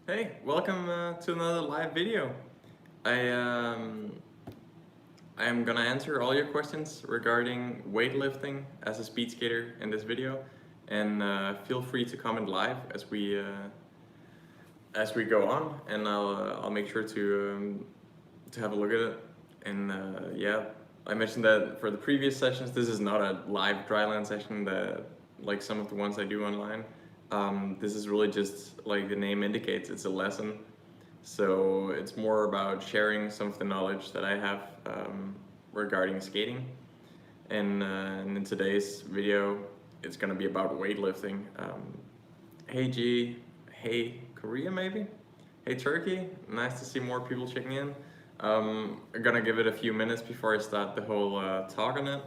Hey, welcome to another live video. I um, I am gonna answer all your questions regarding weightlifting as a speed skater in this video, and feel free to comment live as we go on, and I'll make sure to have a look at it. And yeah, I mentioned that for the previous sessions, this is not a live dryland session that like some of the ones I do online. This is really just like the name indicates, it's a lesson. So it's more about sharing some of the knowledge that I have regarding skating. And in today's video, it's gonna be about weightlifting. Hey G, hey Korea maybe? Hey Turkey, nice to see more people checking in. I'm gonna give it a few minutes before I start the whole talk on it.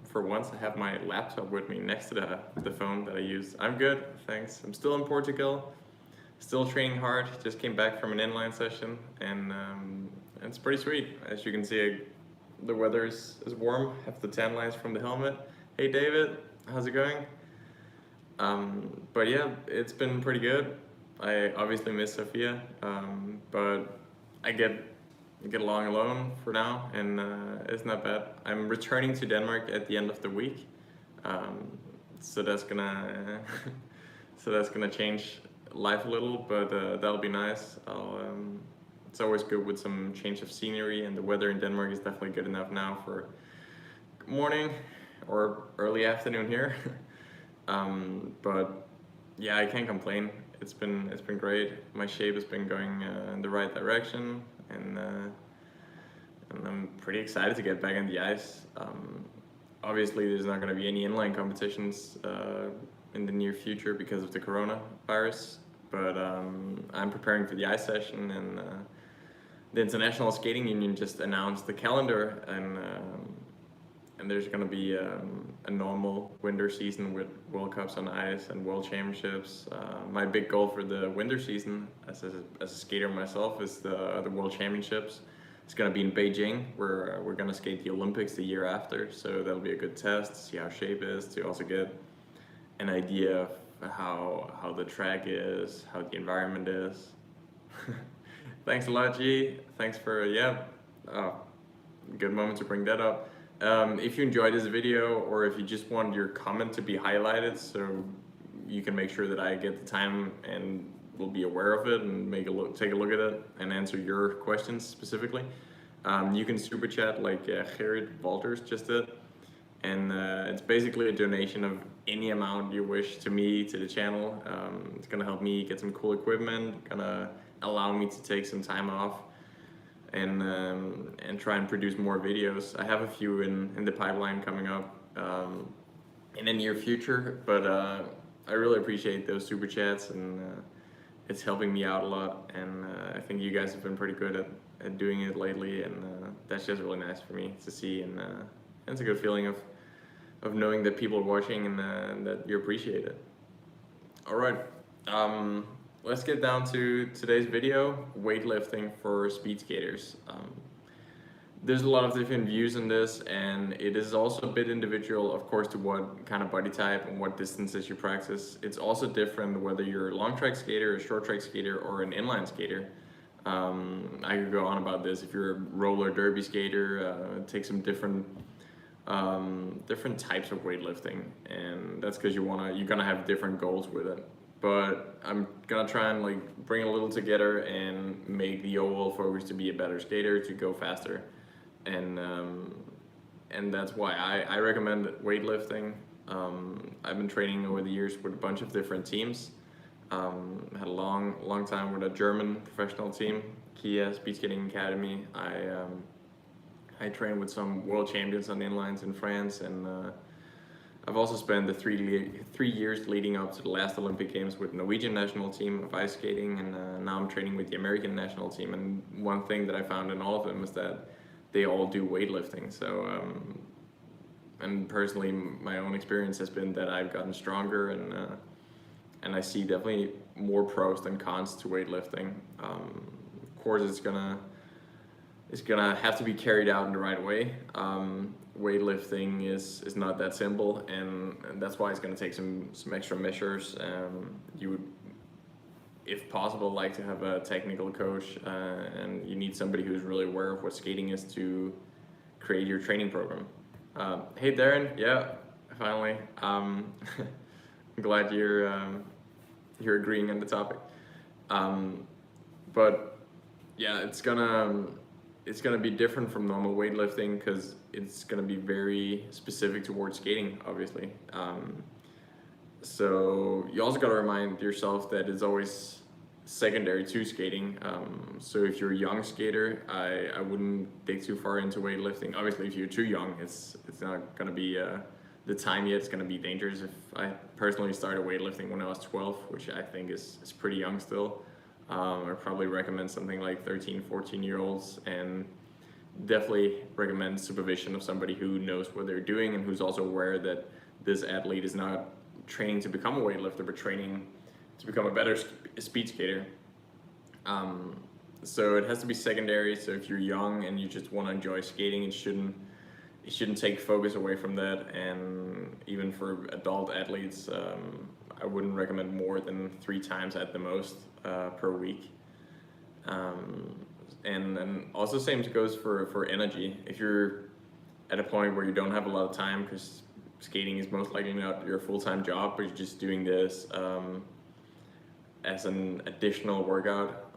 For once, I have my laptop with me next to the phone that I use. I'm good, thanks. I'm still in Portugal, still training hard. Just came back from an inline session, and it's pretty sweet. As you can see, the weather is warm. Have the tan lines from the helmet. Hey David, how's it going? But yeah, it's been pretty good. I obviously miss Sophia, but I get along alone for now, and it's not bad. I'm returning to Denmark at the end of the week, um, so that's gonna so that's gonna change life a little, but that'll be nice. It's always good with some change of scenery, and the weather in Denmark is definitely good enough now for morning or early afternoon here. But yeah, I can't complain. It's been great. My shape has been going in the right direction, and I'm pretty excited to get back on the ice. Obviously, there's not going to be any inline competitions in the near future because of the coronavirus, but I'm preparing for the ice session, and the International Skating Union just announced the calendar, and there's going to be a normal winter season with World Cups on ice and World Championships. My big goal for the winter season, as a skater myself, is the World Championships. It's going to be in Beijing, where we're going to skate the Olympics the year after, so that'll be a good test to see how shape is, to also get an idea of how the track is, how the environment is. Thanks a lot, G. Thanks for, yeah, good moment to bring that up. If you enjoyed this video, or if you just want your comment to be highlighted so you can make sure that I get the time and will be aware of it and take a look at it and answer your questions specifically, you can super chat like Gerrit Walters just did, and it's basically a donation of any amount you wish to me, to the channel. It's gonna help me get some cool equipment, gonna allow me to take some time off and try and produce more videos. I have a few in the pipeline coming up in the near future, but I really appreciate those super chats, and it's helping me out a lot, and I think you guys have been pretty good at doing it lately, and that's just really nice for me to see, and it's a good feeling of knowing that people are watching and that you appreciate it. All right. Let's get down to today's video, weightlifting for speed skaters. There's a lot of different views on this, and it is also a bit individual, of course, to what kind of body type and what distances you practice. It's also different whether you're a long track skater, a short track skater, or an inline skater. I could go on about this. If you're a roller derby skater, take some different types of weightlifting, and that's because you're gonna have different goals with it. But I'm gonna try and like bring it a little together and make the overall focus to be a better skater, to go faster, and that's why I recommend weightlifting. I've been training over the years with a bunch of different teams. Had a long time with a German professional team, Kia Speed Skating Academy. I trained with some world champions on the inlines in France, and I've also spent the 3 years leading up to the last Olympic Games with Norwegian national team of ice skating, and now I'm training with the American national team. And one thing that I found in all of them is that they all do weightlifting. So, and personally, my own experience has been that I've gotten stronger, and I see definitely more pros than cons to weightlifting. Of course, it's gonna have to be carried out in the right way. Weightlifting is not that simple, and that's why it's gonna take some extra measures. if possible, like to have a technical coach, and you need somebody who's really aware of what skating is to create your training program. Hey Darren, yeah, finally. I'm glad you're agreeing on the topic. But yeah, it's gonna be different from normal weightlifting because it's gonna be very specific towards skating, obviously. So you also got to remind yourself that it's always secondary to skating. So if you're a young skater, I wouldn't dig too far into weightlifting. Obviously, if you're too young, it's not gonna be the time yet. It's gonna be dangerous. If I personally started weightlifting when I was 12, which I think is pretty young still, I'd probably recommend something like 13, 14-year-olds, and definitely recommend supervision of somebody who knows what they're doing and who's also aware that this athlete is not training to become a weightlifter, but training to become a better speed skater. So it has to be secondary. So if you're young and you just want to enjoy skating, it shouldn't take focus away from that. And even for adult athletes, I wouldn't recommend more than 3 times at the most per week. And then also same goes for energy. If you're at a point where you don't have a lot of time because skating is most likely not your full-time job, but you're just doing this as an additional workout,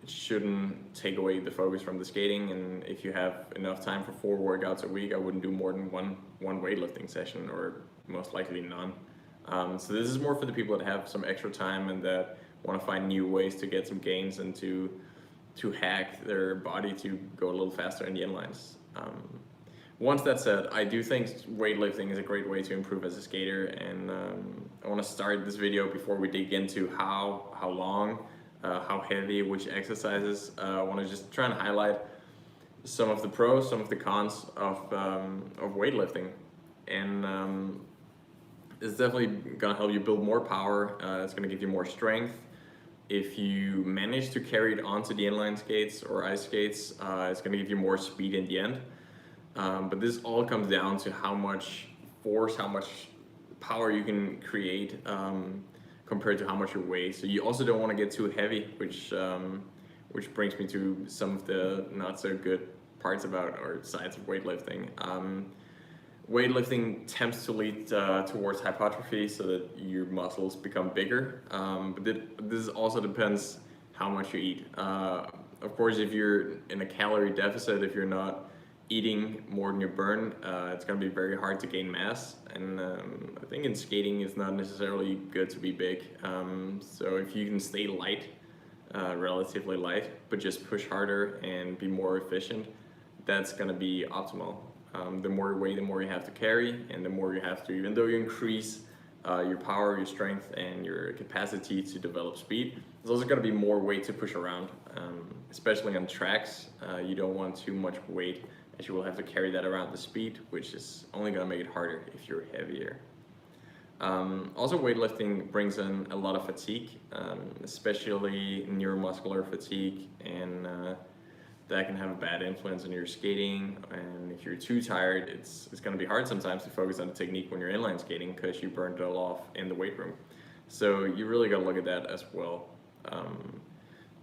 it shouldn't take away the focus from the skating. And if you have enough time for 4 workouts a week, I wouldn't do more than one weightlifting session, or most likely none. So this is more for the people that have some extra time and that want to find new ways to get some gains and to hack their body to go a little faster in the inlines. Once that's said, I do think weightlifting is a great way to improve as a skater, and I want to start this video before we dig into how long, how heavy, which exercises. I want to just try and highlight some of the pros, some of the cons of weightlifting, and it's definitely gonna help you build more power. It's gonna give you more strength. If you manage to carry it onto the inline skates or ice skates, it's gonna give you more speed in the end. But this all comes down to how much force, how much power you can create compared to how much you weigh. So you also don't want to get too heavy, which brings me to some of the not so good parts about or sides of weightlifting. Weightlifting tends to lead towards hypertrophy, so that your muscles become bigger. But this also depends how much you eat. Of course, if you're in a calorie deficit, if you're not eating more than you burn, it's going to be very hard to gain mass. And I think in skating it's not necessarily good to be big. So if you can stay light, relatively light, but just push harder and be more efficient, that's going to be optimal. The more you weigh, the more you have to carry, and the more you have to, even though you increase your power, your strength, and your capacity to develop speed, there's also going to be more weight to push around, especially on tracks. You don't want too much weight, as you will have to carry that around the speed, which is only going to make it harder if you're heavier. Also, weightlifting brings in a lot of fatigue, especially neuromuscular fatigue, and that can have a bad influence on your skating. And if you're too tired, it's going to be hard sometimes to focus on the technique when you're inline skating because you burned it all off in the weight room. So you really got to look at that as well.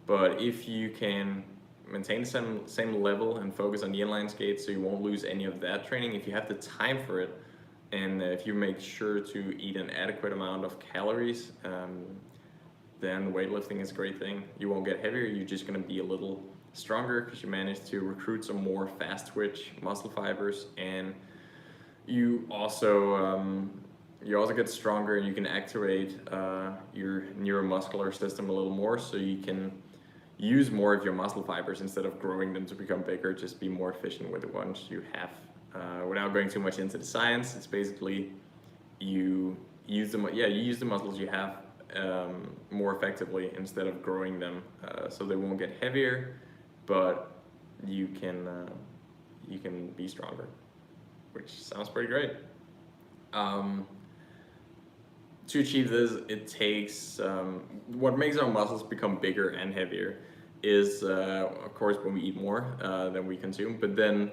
But if you can maintain the same level and focus on the inline skate, so you won't lose any of that training, if you have the time for it, and if you make sure to eat an adequate amount of calories, then weightlifting is a great thing. You won't get heavier, you're just going to be a little stronger because you managed to recruit some more fast twitch muscle fibers, and you also get stronger, and you can activate your neuromuscular system a little more, so you can use more of your muscle fibers instead of growing them to become bigger. Just be more efficient with the ones you have. Without going too much into the science, it's basically you use the muscles you have more effectively instead of growing them, so they won't get heavier, but you can be stronger, which sounds pretty great. To achieve this, it takes what makes our muscles become bigger and heavier is of course when we eat more than we consume, but then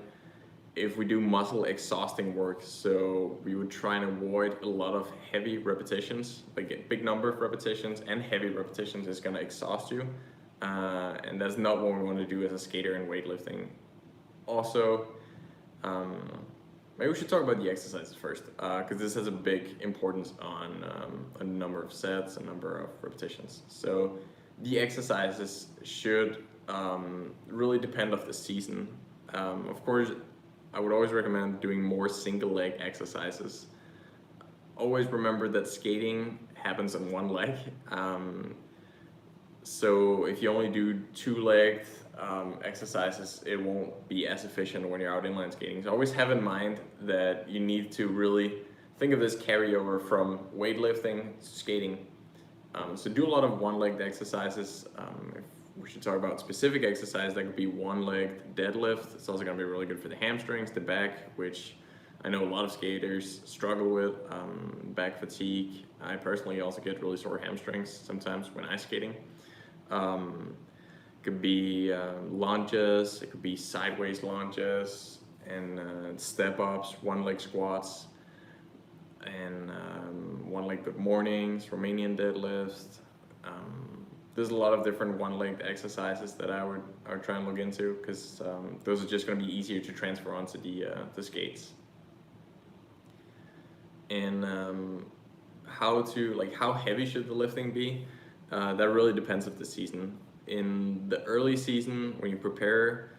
if we do muscle exhausting work, so we would try and avoid a lot of heavy repetitions, like a big number of repetitions, and heavy repetitions is going to exhaust you, and that's not what we want to do as a skater in weightlifting. Also, maybe we should talk about the exercises first, because this has a big importance on a number of sets, a number of repetitions. So the exercises should really depend on the season. Of course, I would always recommend doing more single leg exercises. Always remember that skating happens on one leg. So if you only do two-legged exercises, it won't be as efficient when you're out inline skating. So always have in mind that you need to really think of this carryover from weightlifting to skating. So do a lot of one-legged exercises. If we should talk about specific exercise, that could be one-legged deadlift. It's also going to be really good for the hamstrings, the back, which I know a lot of skaters struggle with, back fatigue. I personally also get really sore hamstrings sometimes when ice skating. Could be lunges, it could be sideways lunges, and step ups, one leg squats, and one leg good mornings, Romanian deadlifts. There's a lot of different one-legged exercises that I would try and look into, because those are just going to be easier to transfer onto the skates. And how heavy should the lifting be? That really depends on the season. In the early season, when you prepare,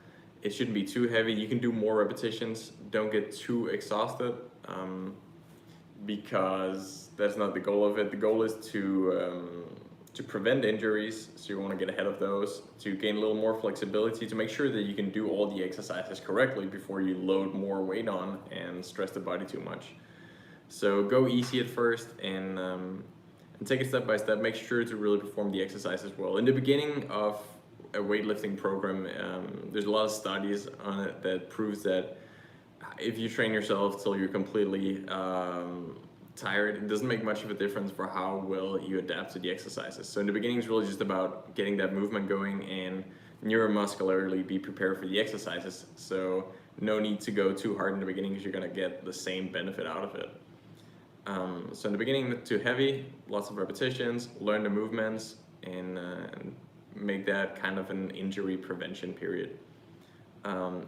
it shouldn't be too heavy. You can do more repetitions. Don't get too exhausted, because that's not the goal of it. The goal is to prevent injuries, so you want to get ahead of those, to gain a little more flexibility, to make sure that you can do all the exercises correctly before you load more weight on and stress the body too much. So go easy at first, and take it step by step. Make sure to really perform the exercises well. In the beginning of a weightlifting program, there's a lot of studies on it that proves that if you train yourself till you're completely tired, it doesn't make much of a difference for how well you adapt to the exercises. So in the beginning, it's really just about getting that movement going and neuromuscularly be prepared for the exercises. So no need to go too hard in the beginning, because you're going to get the same benefit out of it. So in the beginning, too heavy, lots of repetitions, learn the movements, and make that kind of an injury prevention period.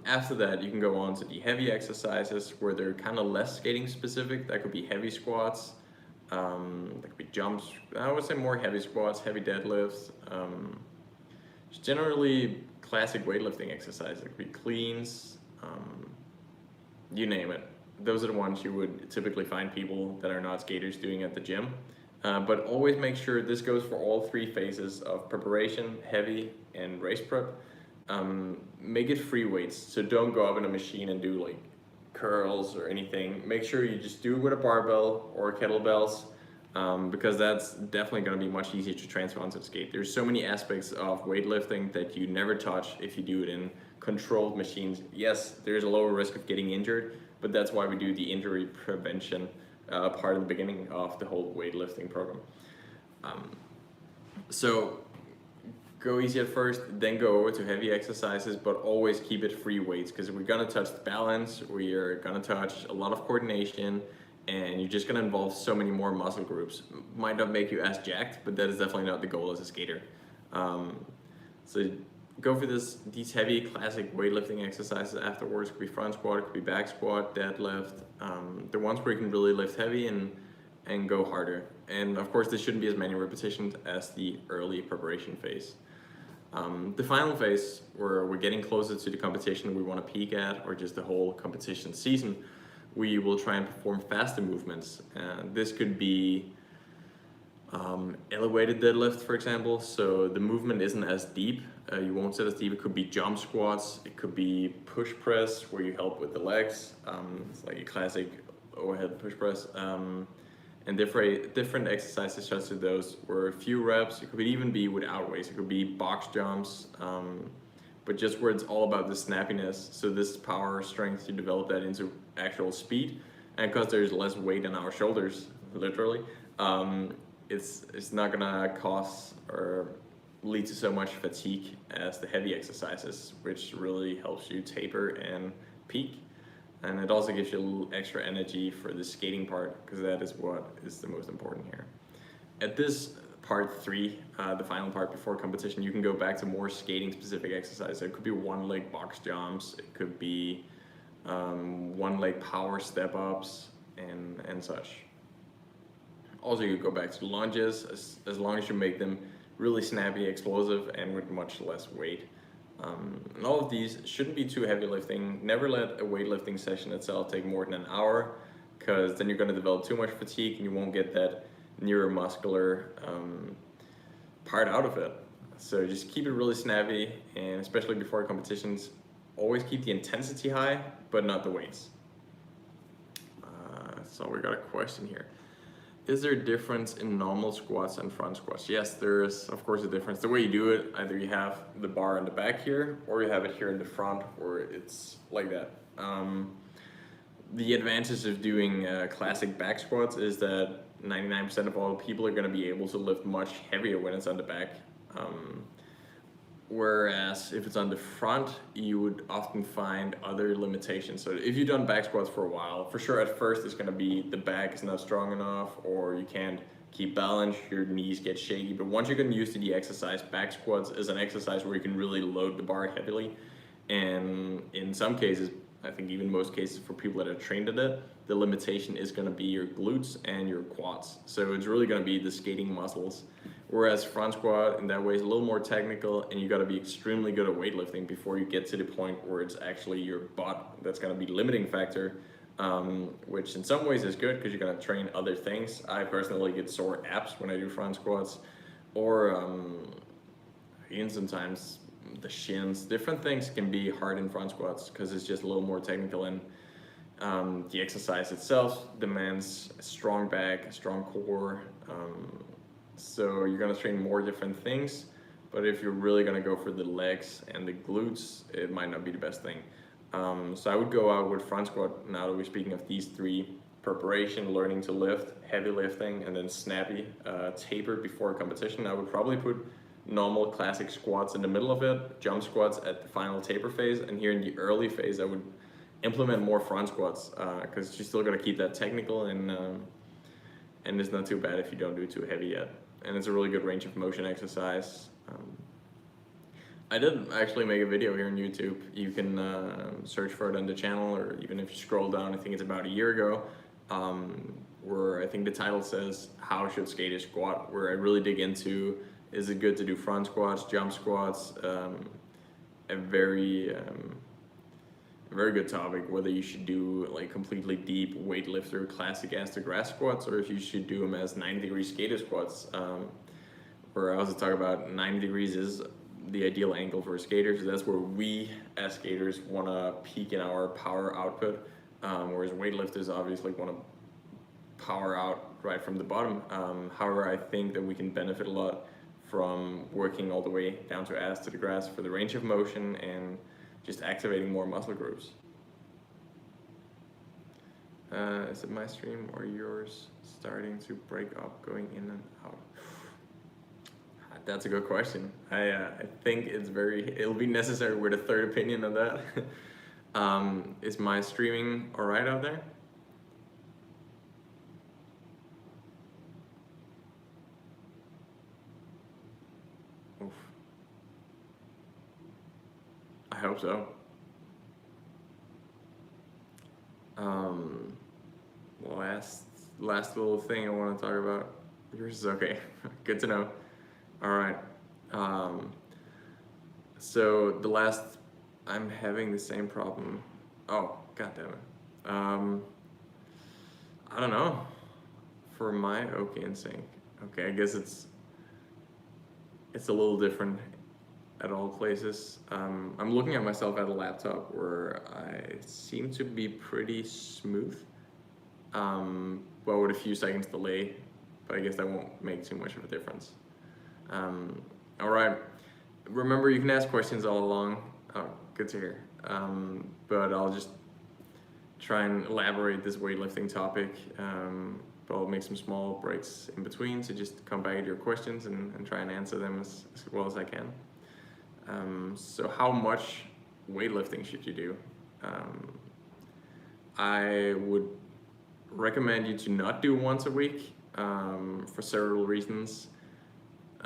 After that, you can go on to the heavy exercises, where they're kind of less skating specific. That could be heavy squats, that could be jumps. I would say more heavy squats, heavy deadlifts. Just generally classic weightlifting exercises. It could be cleans, you name it. Those are the ones you would typically find people that are not skaters doing at the gym. But always make sure this goes for all three phases of preparation, heavy, and race prep. Make it free weights, so don't go up in a machine and do like curls or anything. Make sure you just do it with a barbell or kettlebells, because that's definitely going to be much easier to transfer onto the skate. There's so many aspects of weightlifting that you never touch if you do it in controlled machines. Yes, there's a lower risk of getting injured, but that's why we do the injury prevention part of the beginning of the whole weightlifting program. So go easy at first, then go over to heavy exercises, but always keep it free weights, because we're gonna touch the balance, we are gonna touch a lot of coordination, and you're just gonna involve so many more muscle groups. Might not make you as jacked, but that is definitely not the goal as a skater. So go for these heavy classic weightlifting exercises afterwards. It could be front squat, it could be back squat, deadlift, the ones where you can really lift heavy and go harder. And of course, there shouldn't be as many repetitions as the early preparation phase. The final phase, where we're getting closer to the competition we want to peak at, or just the whole competition season, we will try and perform faster movements. This could be elevated deadlift, for example. So the movement isn't as deep. You won't set as deep. It could be jump squats. It could be push press, where you help with the legs. It's like a classic overhead push press. And different exercises such as those were a few reps. It could even be without weights. It could be box jumps, but just where it's all about the snappiness. So this power strength, to develop that into actual speed. And because there's less weight on our shoulders, literally, it's not gonna cause or lead to so much fatigue as the heavy exercises, which really helps you taper and peak. And it also gives you a little extra energy for the skating part, because that is what is the most important here. At this part 3, the final part before competition, you can go back to more skating specific exercises. It could be one leg box jumps, it could be one leg power step ups, and such. Also, you could go back to lunges, as long as you make them really snappy, explosive, and with much less weight. And all of these shouldn't be too heavy lifting. Never let a weightlifting session itself take more than an hour, because then you're going to develop too much fatigue and you won't get that neuromuscular part out of it. So just keep it really snappy, and especially before competitions, always keep the intensity high, but not the weights. So we got a question here. Is there a difference in normal squats and front squats? Yes, there is, of course, a difference. The way you do it, either you have the bar in the back here, or you have it here in the front, or it's like that. The advantage of doing classic back squats is that 99% of all people are going to be able to lift much heavier when it's on the back. Whereas if it's on the front, you would often find other limitations. So if you've done back squats for a while, for sure at first it's going to be the back is not strong enough, or you can't keep balance, your knees get shaky. But once you're getting used to the exercise, back squats is an exercise where you can really load the bar heavily. And in some cases, I think even most cases for people that are trained at it, the limitation is going to be your glutes and your quads. So it's really going to be the skating muscles. Whereas front squat in that way is a little more technical, and you got to be extremely good at weightlifting before you get to the point where it's actually your butt that's going to be the limiting factor, which in some ways is good because you're going to train other things. I personally get sore abs when I do front squats, or even sometimes the shins. Different things can be hard in front squats because it's just a little more technical, and the exercise itself demands a strong back, a strong core. So you're going to train more different things, but if you're really going to go for the legs and the glutes, it might not be the best thing. So I would go out with front squat, now that we're speaking of these 3: preparation, learning to lift, heavy lifting, and then snappy, taper before competition. I would probably put normal classic squats in the middle of it, jump squats at the final taper phase, and here in the early phase I would implement more front squats, because you're still going to keep that technical, and it's not too bad if you don't do it too heavy yet. And it's a really good range of motion exercise. I did actually make a video here on YouTube. You can search for it on the channel, or even if you scroll down, I think it's about a year ago, where I think the title says, "How should skaters squat?" where I really dig into, is it good to do front squats, jump squats, a very good topic, whether you should do like completely deep weightlifter classic ass to grass squats, or if you should do them as 90-degree skater squats, where I also talk about 90 degrees is the ideal angle for skaters. That's where we as skaters want to peak in our power output, whereas weightlifters obviously want to power out right from the bottom. However, I think that we can benefit a lot from working all the way down to ass to the grass for the range of motion and just activating more muscle groups. Is it my stream or yours starting to break up, going in and out? That's a good question. I think it'll be necessary with a third opinion on that. Is my streaming all right out there? Oof. I hope so. Last little thing I want to talk about. Yours is okay. Good to know. All right. So I'm having the same problem. Oh, God damn it. I don't know. For my OK and sync. Okay, I guess it's a little different at all places. I'm looking at myself at a laptop where I seem to be pretty smooth, but with a few seconds delay, but I guess that won't make too much of a difference. All right, remember you can ask questions all along. Oh, good to hear. But I'll just try and elaborate this weightlifting topic, but I'll make some small breaks in between, so just come back to your questions and try and answer them as well as I can. So how much weightlifting should you do? I would recommend you to not do once a week for several reasons.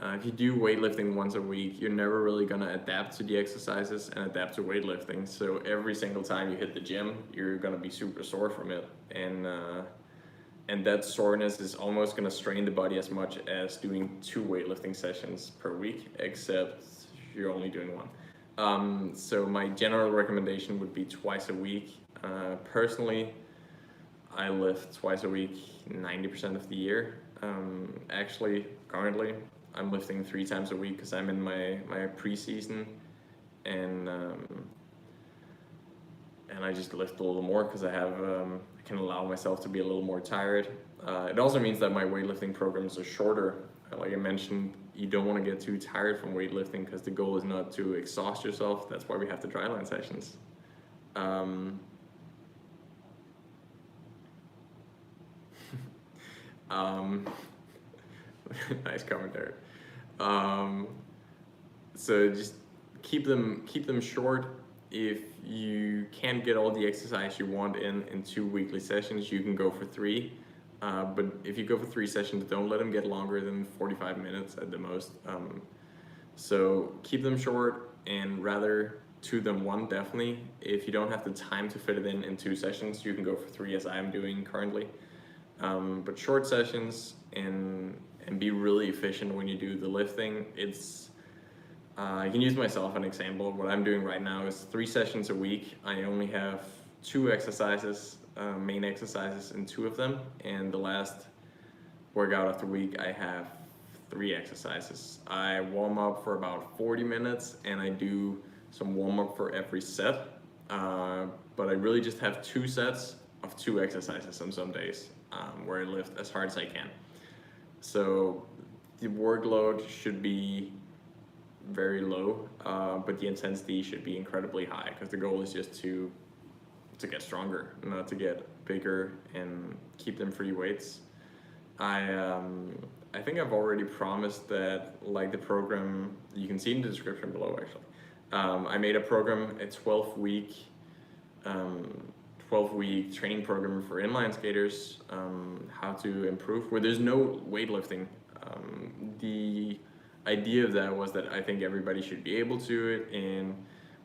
If you do weightlifting once a week, you're never really gonna adapt to the exercises and adapt to weightlifting. So every single time you hit the gym, you're gonna be super sore from it, and that soreness is almost gonna strain the body as much as doing 2 weightlifting sessions per week, except you're only doing one. So my general recommendation would be twice a week. Personally, I lift twice a week 90% of the year. Actually, currently, I'm lifting 3 times a week because I'm in my preseason, and I just lift a little more because I can allow myself to be a little more tired. It also means that my weightlifting programs are shorter. Like I mentioned, you don't want to get too tired from weightlifting because the goal is not to exhaust yourself. That's why we have the dryland sessions. Nice commentary. So just keep them short. If you can't get all the exercise you want in 2 weekly sessions, you can go for 3. But if you go for 3 sessions, don't let them get longer than 45 minutes at the most. So keep them short, and rather 2 than 1, definitely. If you don't have the time to fit it in 2 sessions, you can go for 3, as I am doing currently. But short sessions, and be really efficient when you do the lifting. I can use myself an example. What I'm doing right now is 3 sessions a week. I only have 2 exercises, main exercises in 2 of them, and the last workout of the week I have 3 exercises. I warm up for about 40 minutes and I do some warm up for every set, but I really just have 2 sets of 2 exercises on some days, where I lift as hard as I can. So the workload should be very low, but the intensity should be incredibly high, because the goal is just to get stronger, not to get bigger and keep them free weights. I think I've already promised that, like the program you can see in the description below, actually. I made a program, a 12-week training program for inline skaters, how to improve, where there's no weightlifting. The idea of that was that I think everybody should be able to it, and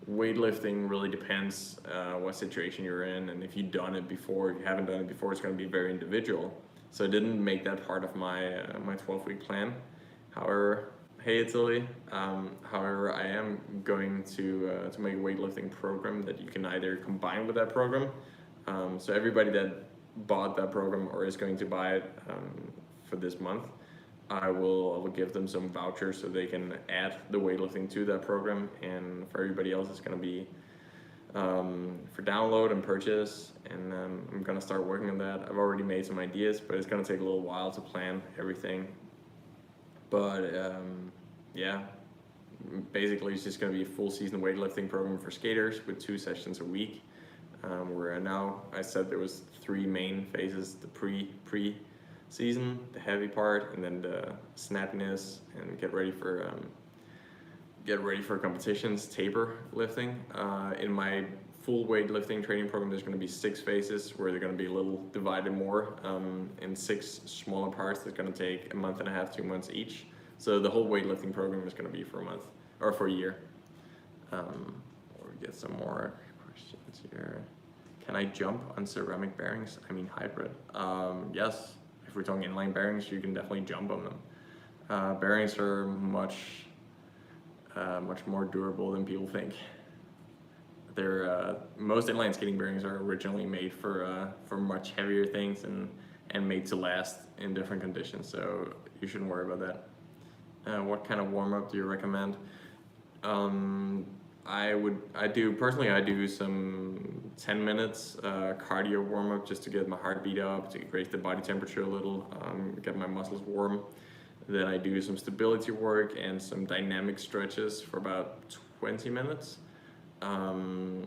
weightlifting really depends what situation you're in, and if you've done it before, if you haven't done it before, it's going to be very individual. So I didn't make that part of my my 12-week plan. However, hey, it's Illy. However, I am going to make a weightlifting program that you can either combine with that program. So everybody that bought that program or is going to buy it for this month, I will give them some vouchers so they can add the weightlifting to that program, and for everybody else it's going to be for download and purchase, and I'm going to start working on that. I've already made some ideas, but it's going to take a little while to plan everything. But yeah, basically it's just going to be a full season weightlifting program for skaters with 2 sessions a week. Where now I said there was 3 main phases: the pre-season, the heavy part, and then the snappiness, and get ready for competitions, taper lifting. In my full weightlifting training program, there's going to be 6 phases, where they're going to be a little divided more in 6 smaller parts. That's going to take a month and a half, 2 months each. So the whole weightlifting program is going to be for a month, or for a year. Or get some more questions here. Can I jump on ceramic bearings? I mean hybrid. Yes, if we're talking inline bearings, you can definitely jump on them. Bearings are much more durable than people think. Most inline skating bearings are originally made for much heavier things and made to last in different conditions, so you shouldn't worry about that. What kind of warm-up do you recommend? I do some 10 minutes cardio warm-up, just to get my heartbeat up, to raise the body temperature a little, get my muscles warm. Then I do some stability work and some dynamic stretches for about 20 minutes. On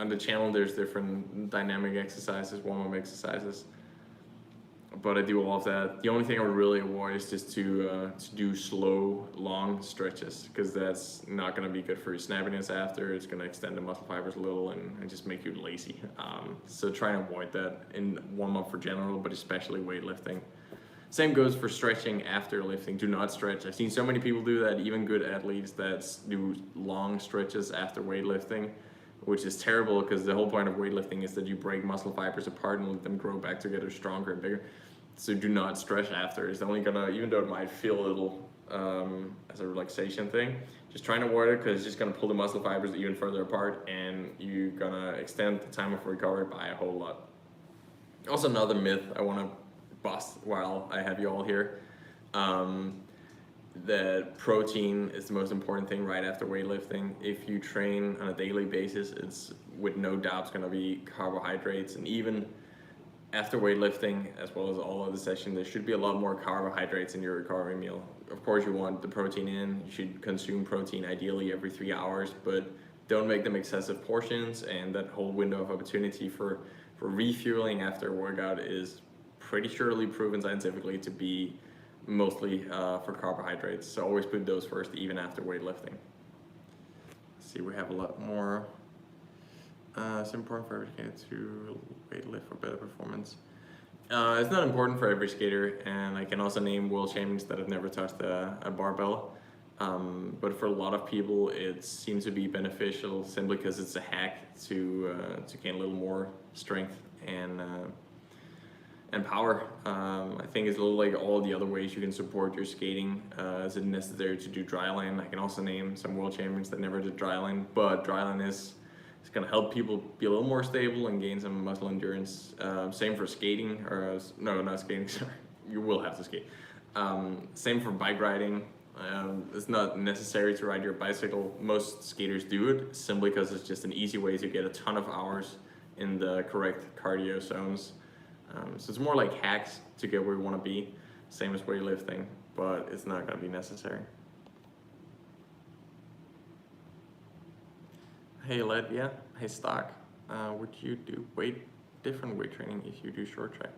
the channel there's different dynamic exercises, warm-up exercises. but I do all of that. The only thing I would really avoid is just to do slow, long stretches, because that's not going to be good for your snappiness after. It's going to extend the muscle fibers a little and just make you lazy. So try and avoid that in warm-up for general, but especially weightlifting. Same goes for stretching after lifting. Do not stretch. I've seen so many people do that, even good athletes that do long stretches after weightlifting, which is terrible, because the whole point of weightlifting is that you break muscle fibers apart and let them grow back together stronger and bigger. So do not stretch after. It's only gonna, even though it might feel a little as a relaxation thing, just try and avoid it, because it's just gonna pull the muscle fibers even further apart, and you're gonna extend the time of recovery by a whole lot. Also, another myth I wanna bust while I have you all here, that protein is the most important thing right after weightlifting. If you train on a daily basis, it's with no doubt going to be carbohydrates, and even after weightlifting, as well as all of the session, there should be a lot more carbohydrates in your recovery meal. Of course, you want the protein in. You should consume protein ideally every 3 hours, but don't make them excessive portions, and that whole window of opportunity for refueling after a workout is pretty surely proven scientifically to be mostly for carbohydrates. So always put those first, even after weightlifting. Let's see, we have a lot more. It's important for every skater to weightlift for better performance. It's not important for every skater, and I can also name world champions that have never touched a barbell. But for a lot of people, it seems to be beneficial simply because it's a hack to gain a little more strength and power. I think it's a little like all the other ways you can support your skating. Is it necessary to do dryland? I can also name some world champions that never did dryland, but dryland is going to help people be a little more stable and gain some muscle endurance. Same for skating, or no, not skating, sorry. You will have to skate. Same for bike riding. It's not necessary to ride your bicycle. Most skaters do it simply because it's just an easy way to get a ton of hours in the correct cardio zones. So it's more like hacks to get where you want to be, same as weightlifting, but it's not going to be necessary. Hey Latvia, hey Stock, would you do different weight training if you do short track?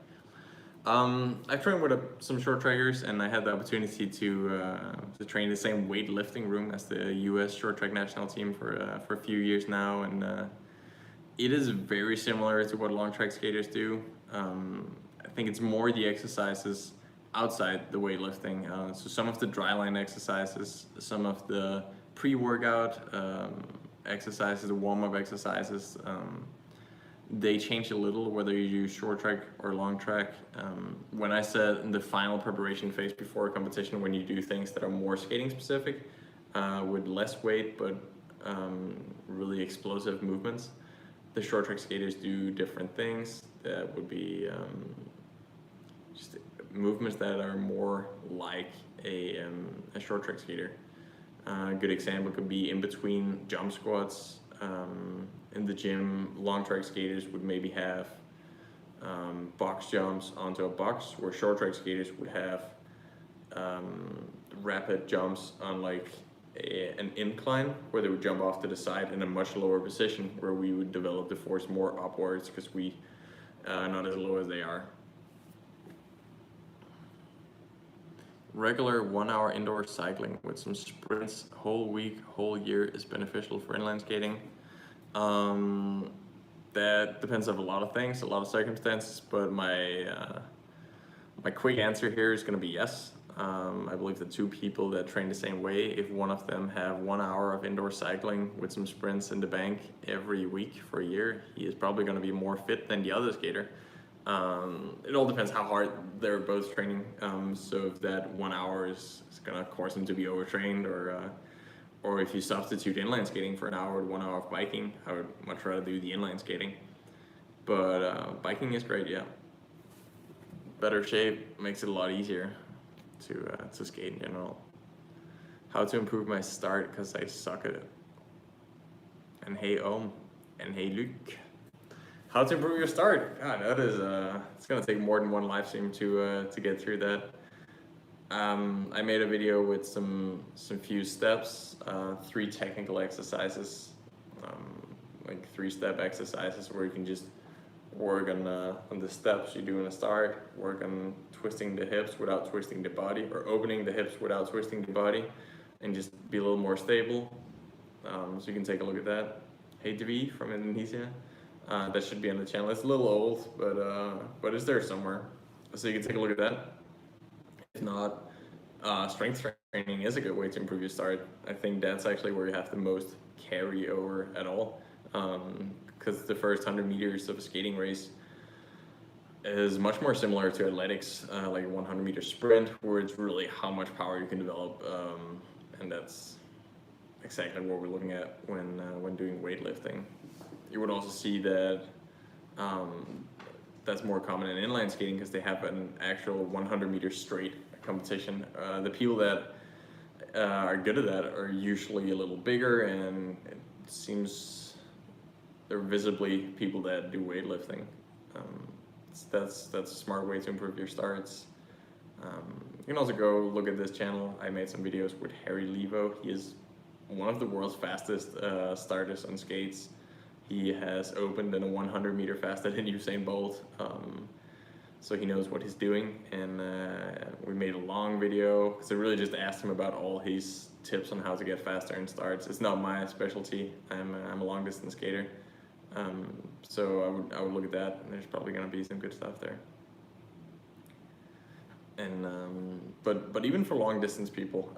I've trained with some short trackers, and I had the opportunity to train in the same weightlifting room as the US short track national team for a few years now, and it is very similar to what long track skaters do. I think it's more the exercises outside the weightlifting. So some of the dryline exercises, some of the pre-workout exercises, the warm-up exercises, they change a little whether you use short track or long track. When I said in the final preparation phase before a competition, when you do things that are more skating specific with less weight but really explosive movements, the short track skaters do different things that would be just movements that are more like a short track skater. A good example could be in between jump squats. In the gym, long track skaters would maybe have box jumps onto a box, where short track skaters would have rapid jumps on like an incline, where they would jump off to the side in a much lower position, where we would develop the force more upwards because we not as low as they are. Regular 1 hour indoor cycling with some sprints whole week, whole year is beneficial for inline skating. That depends on a lot of things, a lot of circumstances, but my quick answer here is going to be yes. I believe the two people that train the same way, if one of them have 1 hour of indoor cycling with some sprints in the bank every week for a year, he is probably going to be more fit than the other skater. It all depends how hard they're both training. So if that 1 hour is going to cause them to be overtrained, or if you substitute inline skating for an hour with 1 hour of biking, I would much rather do the inline skating. But biking is great, yeah. Better shape makes it a lot easier to skate in general. How to improve my start because I suck at it. And hey Ohm, and hey Luke. How to improve your start? God, that is it's gonna take more than one live stream to get through that. I made a video with some few steps, 3 technical exercises, like 3-step exercises where you can just work on the steps you do in the start, work on twisting the hips without twisting the body, or opening the hips without twisting the body, and just be a little more stable. So you can take a look at that. Hey Devi from Indonesia. That should be on the channel. It's a little old, but it's there somewhere. So you can take a look at that. If not, strength training is a good way to improve your start. I think that's actually where you have the most carry over at all. Because the first 100 meters of a skating race is much more similar to athletics, like a 100-meter sprint, where it's really how much power you can develop, and that's exactly what we're looking at when doing weightlifting. You would also see that that's more common in inline skating because they have an actual 100-meter straight competition. The people that are good at that are usually a little bigger, and it seems they're visibly people that do weightlifting. That's a smart way to improve your starts. You can also go look at this channel. I made some videos with Harry Levo. He is one of the world's fastest starters on skates. He has opened in a 100-meter faster than Usain Bolt, so he knows what he's doing. And we made a long video because I really just asked him about all his tips on how to get faster in starts. It's not my specialty. I'm a long-distance skater, so I would look at that, and there's probably going to be some good stuff there. And but even for long distance people,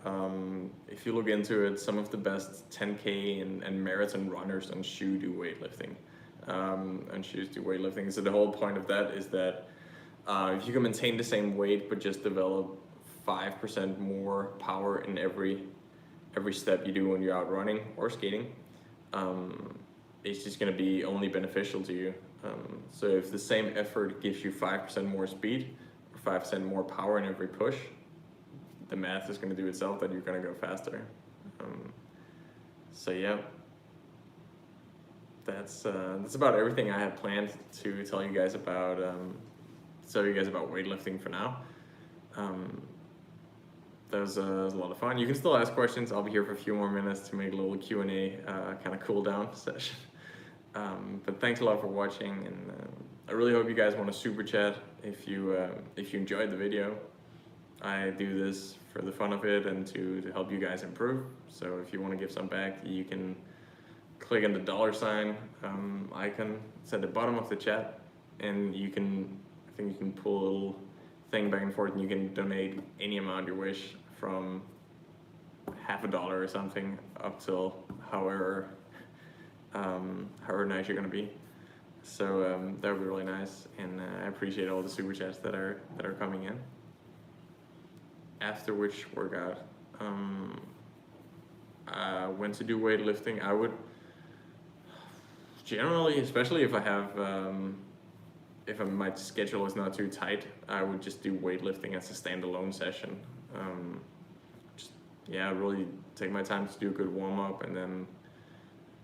if you look into it, some of the best 10K and marathon runners on shoe do weightlifting. And shoes do weightlifting. So the whole point of that is that if you can maintain the same weight but just develop 5% more power in every step you do when you're out running or skating, it's just going to be only beneficial to you. So if the same effort gives you 5% more speed, 5% more power in every push, the math is going to do itself that you're going to go faster. So yeah, that's about everything I had planned to tell you guys about weightlifting for now. That was a lot of fun. You can still ask questions. I'll be here for a few more minutes to make a little Q&A kind of cool down session. But thanks a lot for watching, and I really hope you guys want to super chat if you enjoyed the video. I do this for the fun of it and to help you guys improve. So if you want to give some back, you can click on the $ icon. It's at the bottom of the chat, and I think you can pull a little thing back and forth, and you can donate any amount you wish, from $50 or something up till however nice you're gonna be. So that would be really nice, and I appreciate all the super chats that are coming in. After which workout, when to do weightlifting, I would generally, especially if I have my schedule is not too tight, I would just do weightlifting as a standalone session. Really take my time to do a good warm-up, and then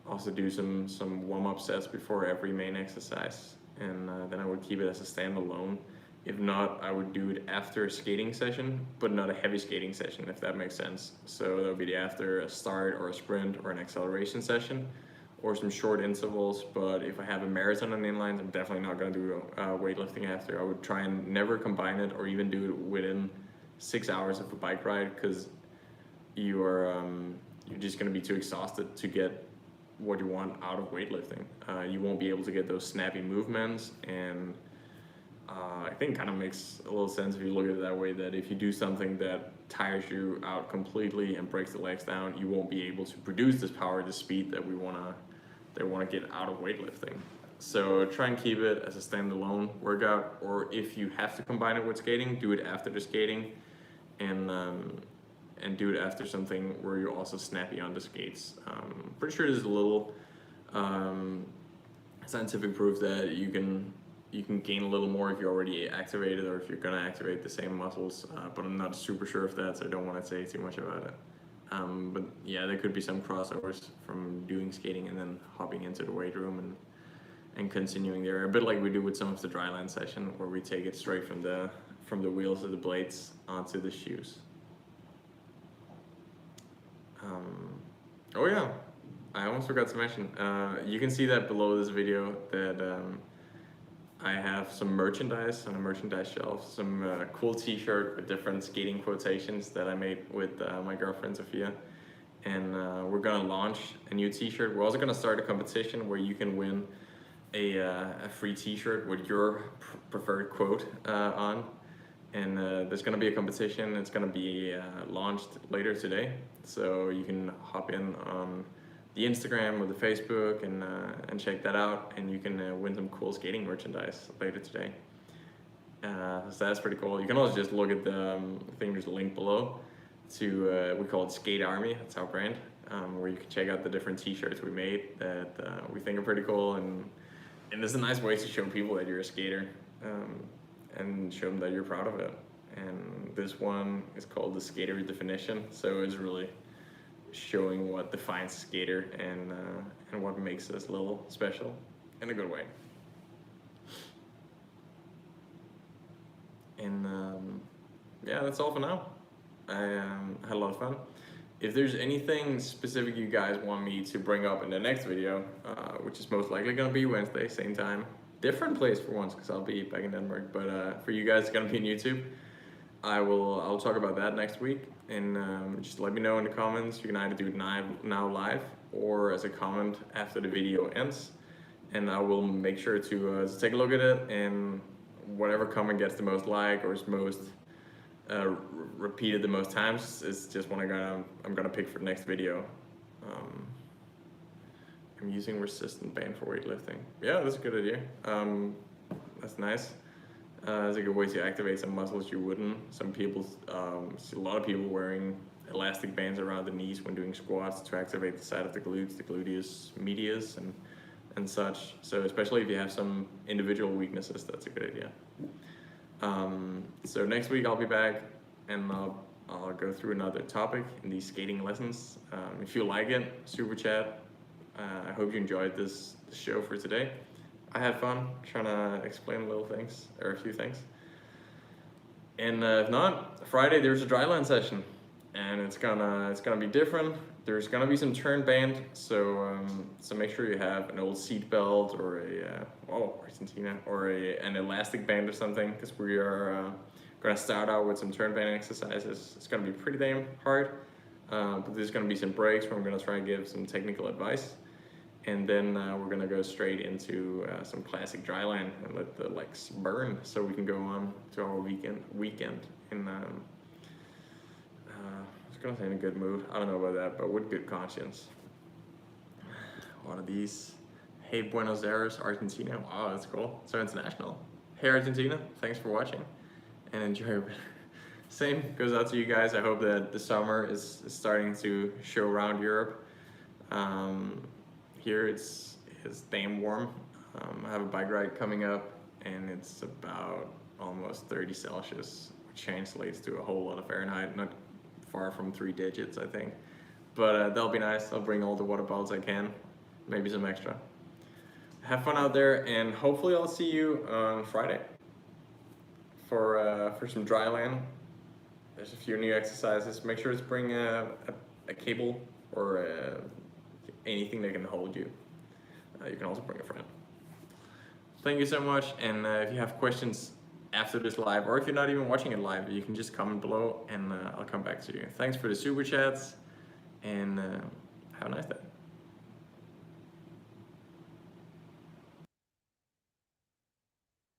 also do some warm-up sets before every main exercise, and then I would keep it as a standalone. If not, I would do it after a skating session, but not a heavy skating session, if that makes sense. So that would be after a start or a sprint or an acceleration session, or some short intervals. But if I have a marathon on inlines, I'm definitely not going to do weightlifting after. I would try and never combine it, or even do it within 6 hours of a bike ride, because you're just going to be too exhausted to get what you want out of weightlifting. You won't be able to get those snappy movements, and I think kind of makes a little sense if you look at it that way, that if you do something that tires you out completely and breaks the legs down, you won't be able to produce this power, this speed that we want to get out of weightlifting. So try and keep it as a standalone workout, or if you have to combine it with skating, do it after the skating, and do it after something where you're also snappy on the skates. Pretty sure there's a little scientific proof that you can gain a little more if you're already activated, or if you're gonna activate the same muscles, but I'm not super sure of that, so I don't want to say too much about it. But yeah, there could be some crossovers from doing skating and then hopping into the weight room and continuing there, a bit like we do with some of the dryland session, where we take it straight from the wheels of the blades onto the shoes. Oh yeah, I almost forgot to mention, you can see that below this video that I have some merchandise on a merchandise shelf, some cool t-shirt with different skating quotations that I made with my girlfriend Sophia. And we're gonna launch a new t-shirt. We're also gonna start a competition where you can win a free t-shirt with your preferred quote on. And there's gonna be a competition. It's gonna be launched later today. So you can hop in on the Instagram or the Facebook and check that out, and you can win some cool skating merchandise later today. So that's pretty cool. You can also just look at the thing. There's a link below to we call it Skate Army. That's our brand, where you can check out the different T-shirts we made that we think are pretty cool, and it's a nice way to show people that you're a skater and show them that you're proud of it. And this one is called the Skater Definition, so it's really showing what defines a skater and what makes us a little special in a good way. And yeah, that's all for now. I had a lot of fun. If there's anything specific you guys want me to bring up in the next video, which is most likely gonna be Wednesday, same time, different place for once because I'll be back in Denmark, but for you guys it's gonna be on YouTube. I'll talk about that next week, and just let me know in the comments. You can either do it now live or as a comment after the video ends, and I will make sure to take a look at it, and whatever comment gets the most like or is most repeated the most times is just what I'm gonna pick for the next video. I'm using resistant band for weightlifting. Yeah, that's a good idea. That's nice. It's a good way to activate some muscles you wouldn't. Some people, see a lot of people wearing elastic bands around the knees when doing squats to activate the side of the glutes, the gluteus medius, and such. So especially if you have some individual weaknesses, that's a good idea. So next week I'll be back, and I'll go through another topic in these skating lessons. If you like it, super chat. I hope you enjoyed this show for today. I had fun trying to explain little things, or a few things. And if not, Friday there's a dryland session, and it's gonna be different. There's gonna be some turn band, so make sure you have an old seat belt or Argentina, or an elastic band or something, because we are gonna start out with some turn band exercises. It's gonna be pretty damn hard, but there's gonna be some breaks where I'm gonna try and give some technical advice. And then we're gonna go straight into some classic dryland and let the legs burn, so we can go on to our weekend in I was gonna say in a good mood. I don't know about that, but with good conscience. One of these. Hey, Buenos Aires, Argentina. Wow, that's cool. So international. Hey, Argentina. Thanks for watching, and enjoy your winter. Same goes out to you guys. I hope that the summer is starting to show around Europe. Here it's damn warm. I have a bike ride coming up, and it's about almost 30 Celsius, which translates to a whole lot of Fahrenheit, not far from 3 digits, I think. But that'll be nice. I'll bring all the water bottles I can, maybe some extra. Have fun out there, and hopefully I'll see you on Friday for some dry land. There's a few new exercises. Make sure to bring a cable or anything that can hold you. You can also bring a friend. Thank you so much, and if you have questions after this live, or if you're not even watching it live, you can just comment below, and I'll come back to you. Thanks for the super chats, and have a nice day.